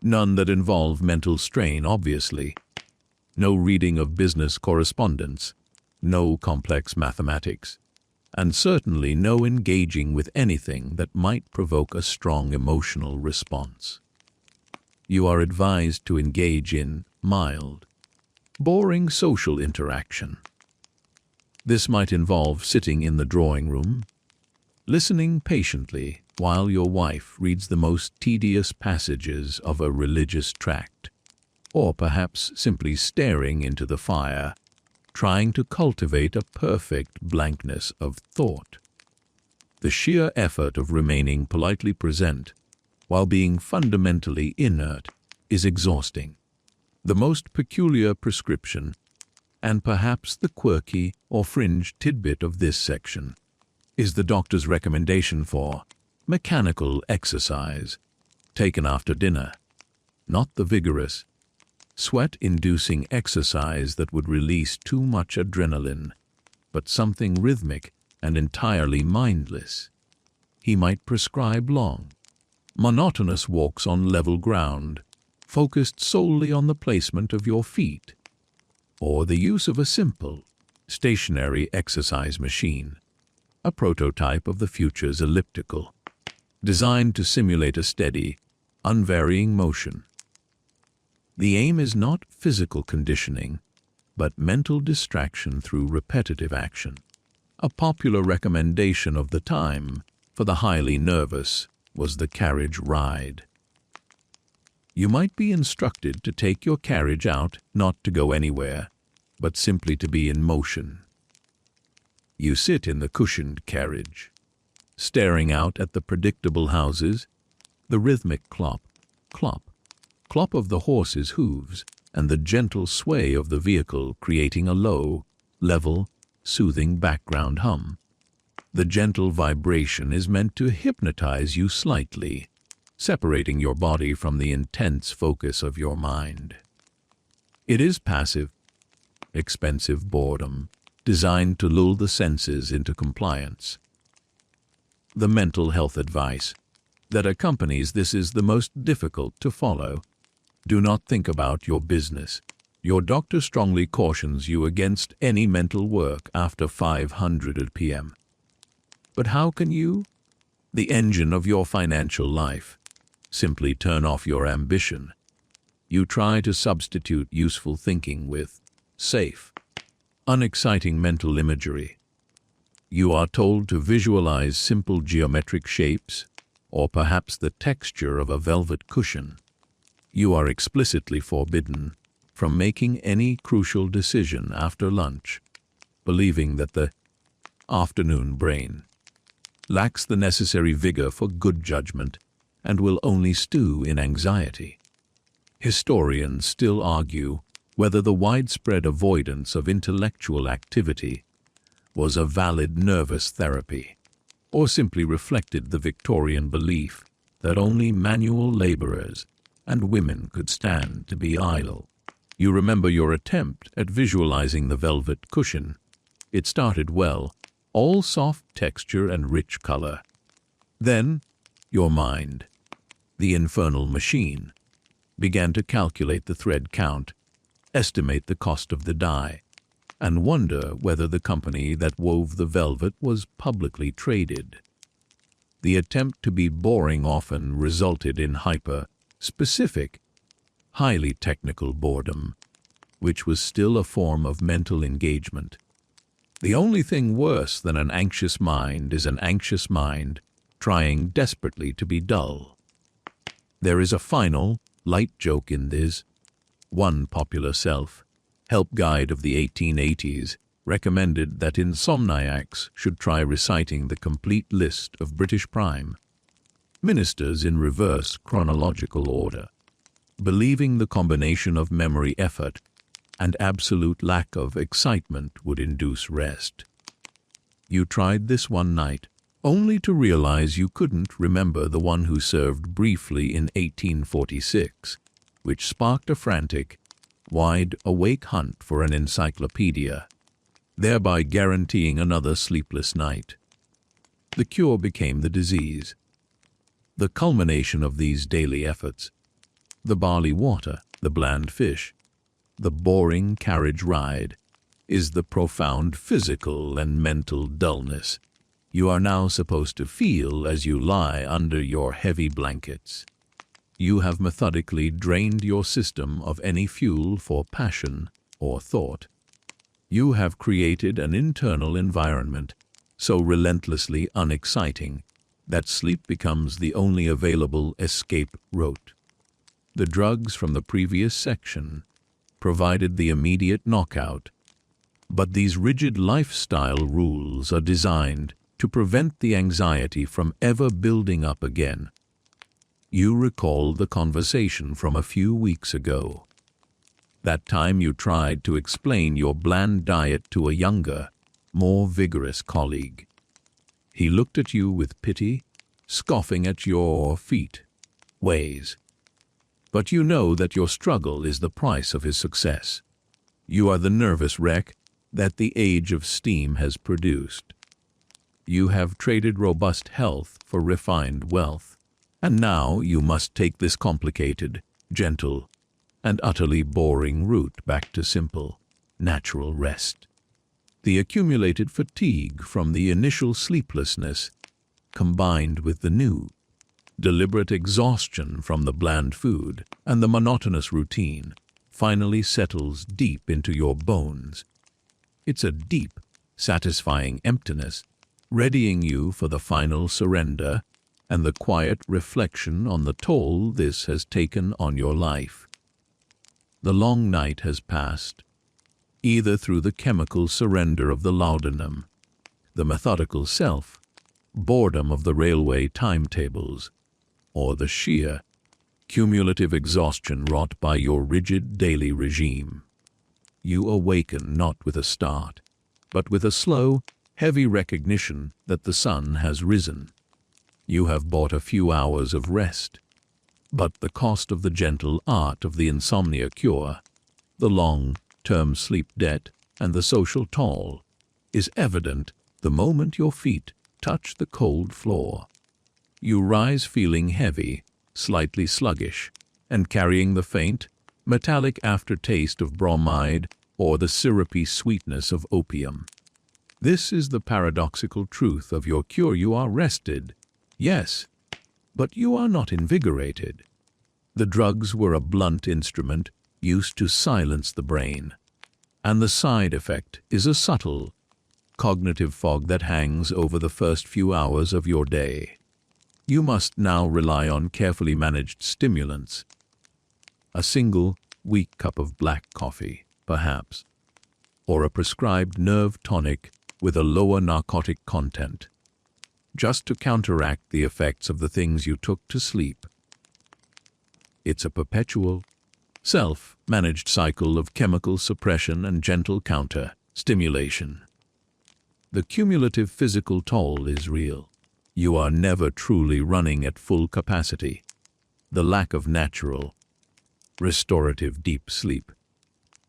None that involve mental strain, obviously. No reading of business correspondence, no complex mathematics, and certainly no engaging with anything that might provoke a strong emotional response. You are advised to engage in mild, boring social interaction. This might involve sitting in the drawing room, listening patiently while your wife reads the most tedious passages of a religious tract, or perhaps simply staring into the fire, trying to cultivate a perfect blankness of thought. The sheer effort of remaining politely present while being fundamentally inert is exhausting. The most peculiar prescription, and perhaps the quirky or fringe tidbit of this section, is the doctor's recommendation for mechanical exercise taken after dinner, not the vigorous, sweat-inducing exercise that would release too much adrenaline, but something rhythmic and entirely mindless. He might prescribe long, monotonous walks on level ground, focused solely on the placement of your feet, or the use of a simple, stationary exercise machine, a prototype of the future's elliptical. designed to simulate a steady, unvarying motion. The aim is not physical conditioning, but mental distraction through repetitive action. A popular recommendation of the time for the highly nervous was the carriage ride. You might be instructed to take your carriage out, not to go anywhere, but simply to be in motion. You sit in the cushioned carriage, staring out at the predictable houses, the rhythmic clop, clop, clop of the horse's hooves, and the gentle sway of the vehicle creating a low, level, soothing background hum. The gentle vibration is meant to hypnotize you slightly, separating your body from the intense focus of your mind. It is passive, expensive boredom, designed to lull the senses into compliance. The mental health advice that accompanies this is the most difficult to follow. Do not think about your business. Your doctor strongly cautions you against any mental work after 500 p.m. But how can you, the engine of your financial life, simply turn off your ambition? You try to substitute useful thinking with safe, unexciting mental imagery. You are told to visualize simple geometric shapes, or perhaps the texture of a velvet cushion. You are explicitly forbidden from making any crucial decision after lunch, believing that the afternoon brain lacks the necessary vigor for good judgment and will only stew in anxiety. Historians still argue whether the widespread avoidance of intellectual activity was a valid nervous therapy, or simply reflected the Victorian belief that only manual laborers and women could stand to be idle. You remember your attempt at visualizing the velvet cushion. It started well, all soft texture and rich color. Then, your mind, the infernal machine, began to calculate the thread count, estimate the cost of the dye, and wonder whether the company that wove the velvet was publicly traded. The attempt to be boring often resulted in hyper-specific, highly technical boredom, which was still a form of mental engagement. The only thing worse than an anxious mind is an anxious mind trying desperately to be dull. There is a final, light joke in this. One popular self-help guide of the 1880s recommended that insomniacs should try reciting the complete list of British prime ministers in reverse chronological order, believing the combination of memory effort and absolute lack of excitement would induce rest. You tried this one night, only to realize you couldn't remember the one who served briefly in 1846, which sparked a frantic, wide-awake hunt for an encyclopedia, thereby guaranteeing another sleepless night. The cure became the disease. The culmination of these daily efforts, the barley water, the bland fish, the boring carriage ride, is the profound physical and mental dullness you are now supposed to feel as you lie under your heavy blankets. You have methodically drained your system of any fuel for passion or thought. You have created an internal environment so relentlessly unexciting that sleep becomes the only available escape route. The drugs from the previous section provided the immediate knockout, but these rigid lifestyle rules are designed to prevent the anxiety from ever building up again. You recall the conversation from a few weeks ago. That time you tried to explain your bland diet to a younger, more vigorous colleague. He looked at you with pity, scoffing at your ways. But you know that your struggle is the price of his success. You are the nervous wreck that the age of steam has produced. You have traded robust health for refined wealth, and now you must take this complicated, gentle, and utterly boring route back to simple, natural rest. The accumulated fatigue from the initial sleeplessness, combined with the new, Deliberate exhaustion from the bland food and the monotonous routine finally settles deep into your bones. It's a deep, satisfying emptiness, readying you for the final surrender and the quiet reflection on the toll this has taken on your life. The long night has passed, either through the chemical surrender of the laudanum, the methodical self, boredom of the railway timetables, or the sheer, cumulative exhaustion wrought by your rigid daily regime. You awaken not with a start, but with a slow, heavy recognition that the sun has risen. You have bought a few hours of rest, but the cost of the gentle art of the insomnia cure, the long-term sleep debt, and the social toll, is evident the moment your feet touch the cold floor. You rise feeling heavy, slightly sluggish, and carrying the faint, metallic aftertaste of bromide or the syrupy sweetness of opium. This is the paradoxical truth of your cure. You are rested, yes, but you are not invigorated. The drugs were a blunt instrument used to silence the brain, and the side effect is a subtle, cognitive fog that hangs over the first few hours of your day. You must now rely on carefully managed stimulants. A single, weak cup of black coffee, perhaps, or a prescribed nerve tonic with a lower narcotic content, just to counteract the effects of the things you took to sleep. It's a perpetual, self-managed cycle of chemical suppression and gentle counter-stimulation. The cumulative physical toll is real. You are never truly running at full capacity. The lack of natural, restorative deep sleep,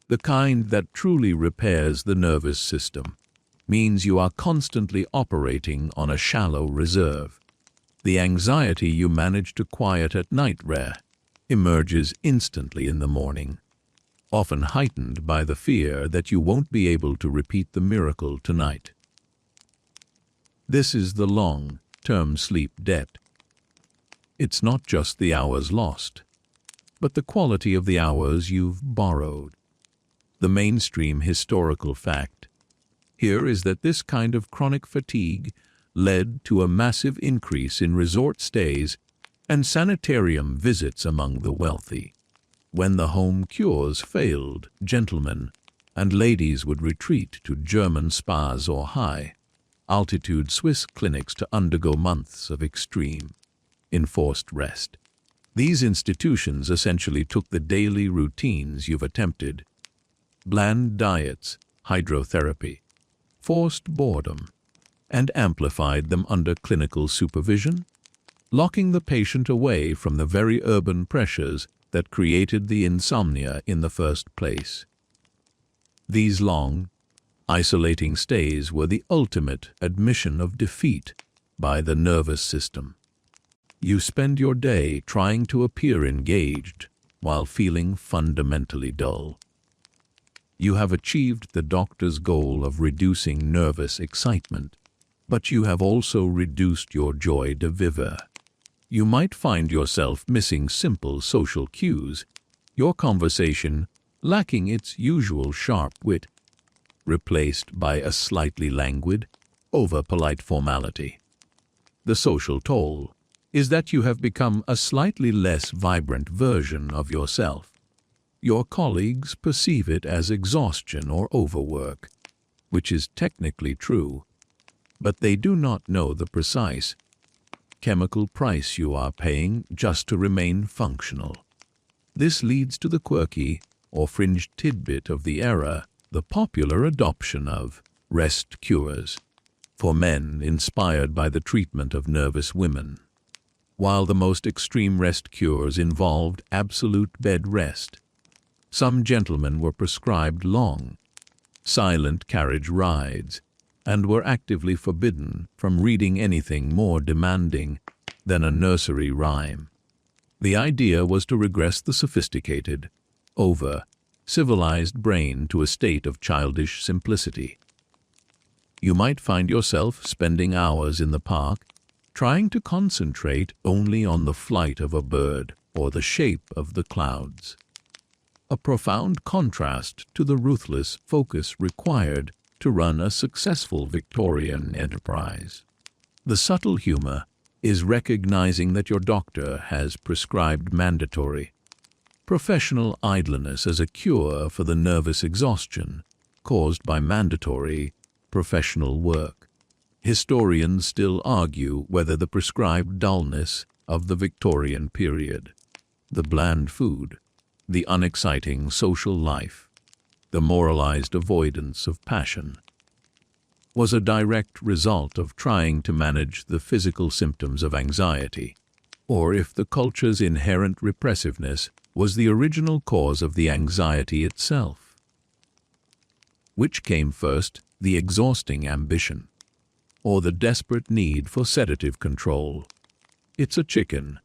the kind that truly repairs the nervous system, means you are constantly operating on a shallow reserve. The anxiety you manage to quiet at night emerges instantly in the morning, often heightened by the fear that you won't be able to repeat the miracle tonight. This is the long-term sleep debt. It's not just the hours lost, but the quality of the hours you've borrowed. The mainstream historical fact here is that this kind of chronic fatigue led to a massive increase in resort stays and sanitarium visits among the wealthy. When the home cures failed, gentlemen and ladies would retreat to German spas or high-altitude Swiss clinics to undergo months of extreme, enforced rest. These institutions essentially took the daily routines you've attempted, bland diets, hydrotherapy, forced boredom, and amplified them under clinical supervision, locking the patient away from the very urban pressures that created the insomnia in the first place. These long, isolating stays were the ultimate admission of defeat by the nervous system. You spend your day trying to appear engaged while feeling fundamentally dull. You have achieved the doctor's goal of reducing nervous excitement, but you have also reduced your joie de vivre. You might find yourself missing simple social cues, your conversation lacking its usual sharp wit, replaced by a slightly languid, over-polite formality. The social toll is that you have become a slightly less vibrant version of yourself. Your colleagues perceive it as exhaustion or overwork, which is technically true, but they do not know the precise chemical price you are paying just to remain functional. This leads to the quirky or fringe tidbit of the era, the popular adoption of rest cures for men inspired by the treatment of nervous women. While the most extreme rest cures involved absolute bed rest, some gentlemen were prescribed long, silent carriage rides and were actively forbidden from reading anything more demanding than a nursery rhyme. The idea was to regress the sophisticated, over-civilized brain to a state of childish simplicity. You might find yourself spending hours in the park, trying to concentrate only on the flight of a bird or the shape of the clouds. A profound contrast to the ruthless focus required to run a successful Victorian enterprise. The subtle humor is recognizing that your doctor has prescribed mandatory professional idleness as a cure for the nervous exhaustion caused by mandatory professional work. Historians still argue whether the prescribed dullness of the Victorian period, the bland food, the unexciting social life, the moralized avoidance of passion, was a direct result of trying to manage the physical symptoms of anxiety, or if the culture's inherent repressiveness was the original cause of the anxiety itself. Which came first, the exhausting ambition, or the desperate need for sedative control? It's a chicken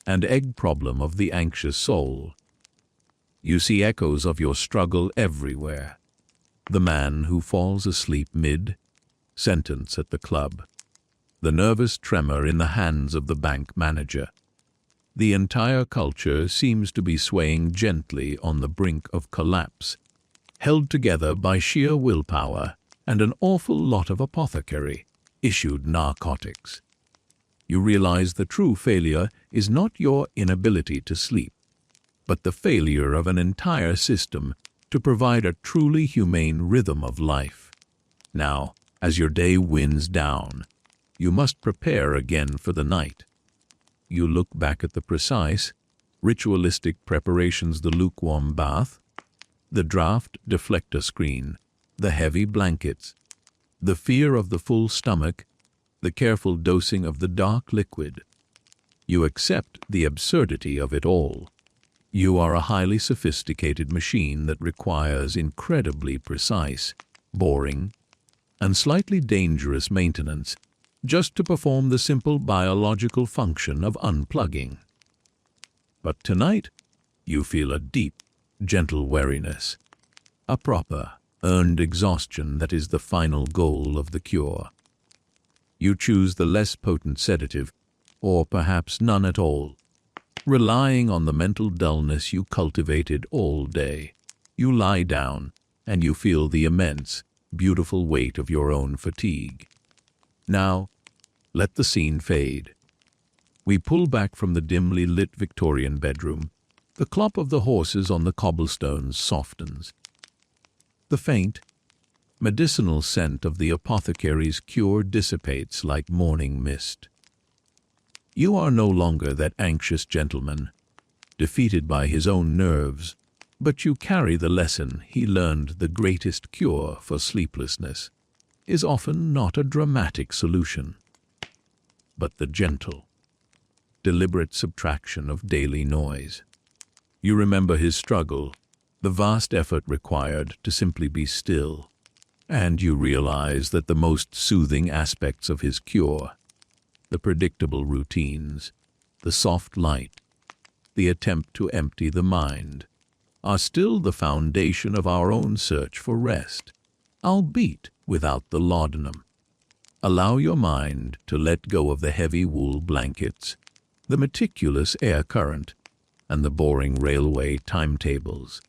and egg problem of the anxious soul. You see echoes of your struggle everywhere. The man who falls asleep mid-sentence at the club, the nervous tremor in the hands of the bank manager. The entire culture seems to be swaying gently on the brink of collapse, held together by sheer willpower and an awful lot of apothecary-issued narcotics. You realize the true failure is not your inability to sleep, but the failure of an entire system to provide a truly humane rhythm of life. Now, as your day winds down, you must prepare again for the night. You look back at the precise, ritualistic preparations: the lukewarm bath, the draft deflector screen, the heavy blankets, the fear of the full stomach, the careful dosing of the dark liquid. You accept the absurdity of it all. You are a highly sophisticated machine that requires incredibly precise, boring, and slightly dangerous maintenance just to perform the simple biological function of unplugging. But tonight, you feel a deep, gentle weariness, a proper, earned exhaustion that is the final goal of the cure. You choose the less potent sedative, or perhaps none at all, relying on the mental dullness you cultivated all day. You lie down, and you feel the immense, beautiful weight of your own fatigue. Now, let the scene fade. We pull back from the dimly lit Victorian bedroom. The clop of the horses on the cobblestones softens. The faint, medicinal scent of the apothecary's cure dissipates like morning mist. You are no longer that anxious gentleman, defeated by his own nerves, but you carry the lesson he learned: the greatest cure for sleeplessness is often not a dramatic solution, but the gentle, deliberate subtraction of daily noise. You remember his struggle, the vast effort required to simply be still, and you realize that the most soothing aspects of his cure, the predictable routines, the soft light, the attempt to empty the mind, are still the foundation of our own search for rest, albeit without the laudanum. Allow your mind to let go of the heavy wool blankets, the meticulous air current, and the boring railway timetables.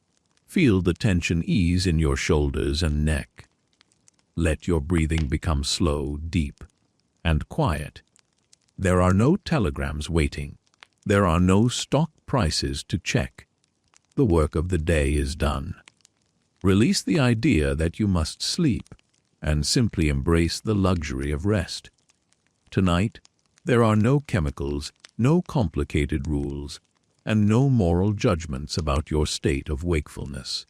Feel the tension ease in your shoulders and neck. Let your breathing become slow, deep, and quiet. There are no telegrams waiting. There are no stock prices to check. The work of the day is done. Release the idea that you must sleep and simply embrace the luxury of rest. Tonight, there are no chemicals, no complicated rules, and no moral judgments about your state of wakefulness.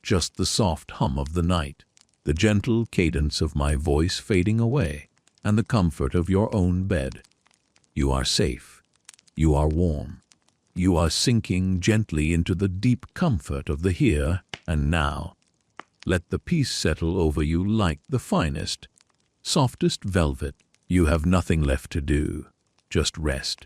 Just the soft hum of the night, the gentle cadence of my voice fading away, and the comfort of your own bed. You are safe. You are warm. You are sinking gently into the deep comfort of the here and now. Let the peace settle over you like the finest, softest velvet. You have nothing left to do. Just rest.